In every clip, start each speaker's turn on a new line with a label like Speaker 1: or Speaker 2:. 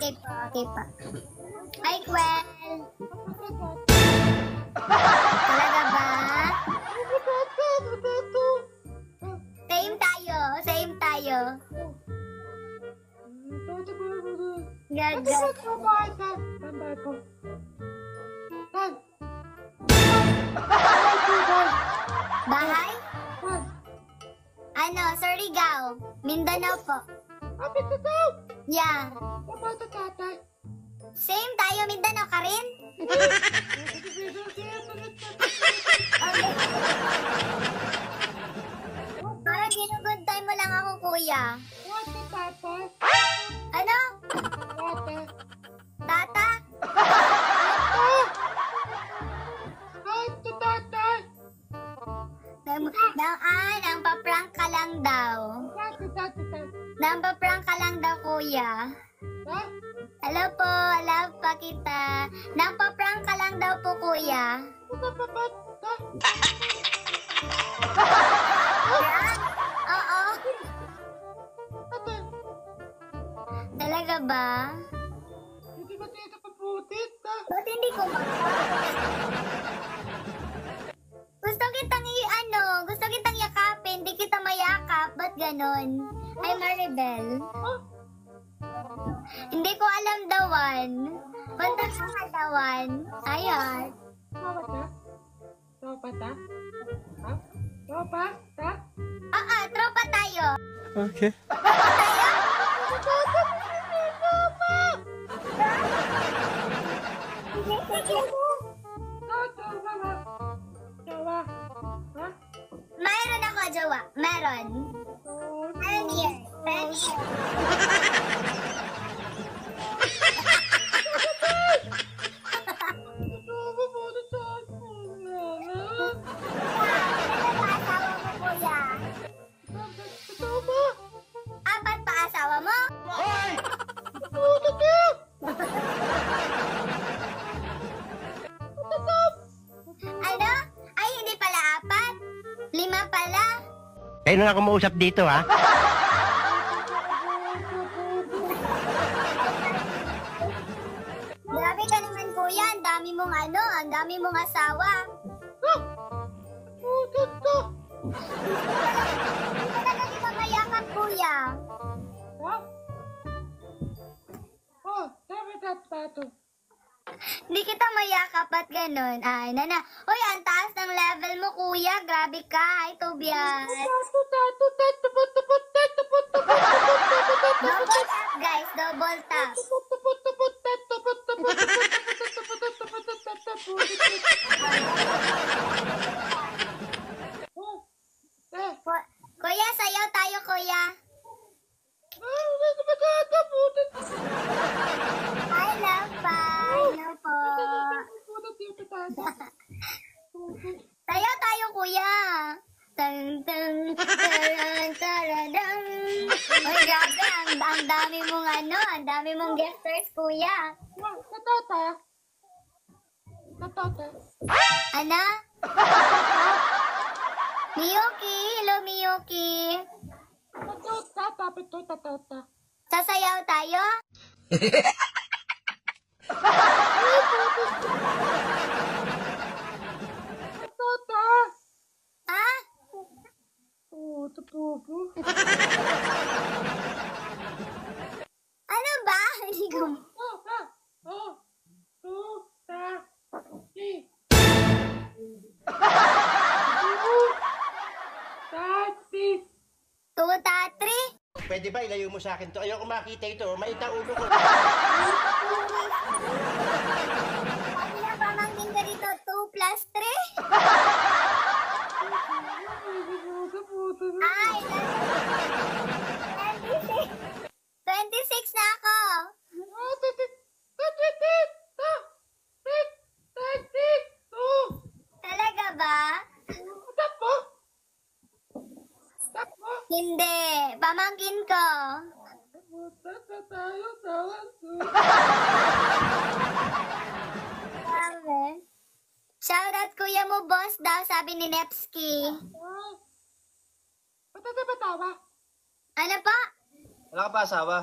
Speaker 1: Okay po, okay po. Hi, Gwen. Talaga ba? Same tayo, same tayo. Gagad. Bahay? Ano, Surigao, Mindanao po. Yeah. Same tayo, Mindanao ka rin? Okay. Parang ginugood time mo lang ako, kuya. Ano? Tata? Nang paprank ka lang daw. Nang paprank ka lang daw, kuya. Hello po, love pa kita. Nang paprank ka lang daw po, kuya. Prank? Oo. Talaga ba? Ba't hindi ko gusto kitang yakapin, di kita mayakap, ba't ganon? Ay, Maribel. Hindi ko alam dawan. Punta ka nga dawan. Ayan. Tropa tayo.
Speaker 2: Okay.
Speaker 1: Tropa tayo? Sige. Mayroon ako, jowa. Meron. Meron here. Apat pa asawa mo? Ano? Ay, hindi pala apat. 5 pala.
Speaker 2: Kayo na ako mausap dito, ha?
Speaker 1: Grabe ka naman, kuya. Ang dami mong asawa. Hindi ka na kita mayakap, kuya. Hindi kita mayakap at ganun. Ay, nana. Uy, ang taas ng level mo, kuya. Grabe ka. Ay, Tobias. Double tap, guys. Double tap. Kuya, sayaw tayo, kuya. I love pa. Hello po. Sayaw tayo, kuya. Tang tang taran taradang. Uy, grabe. Ang dami mong ang dami mong gestures, kuya. Ano? Miyuki. Hello, Miyuki. Sasayaw tayo? Ha? Ano ba? Hindi ko... Tuta, 3?
Speaker 2: Pwede ba ilayo mo sa akin to? Ayoko makita ito. Maita ulo ko.
Speaker 1: Sabi na pamangkin ka dito, 2 plus 3? Ay, 26 na ako. Talaga ba? Hindi. Pamangkin ko. Shoutout kuya mo, boss daw, sabi ni Nepski. Ano pa?
Speaker 2: Wala ka pa asawa?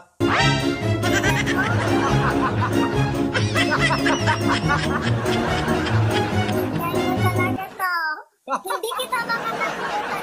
Speaker 1: Ganyan talaga to. Hindi kita makatakutan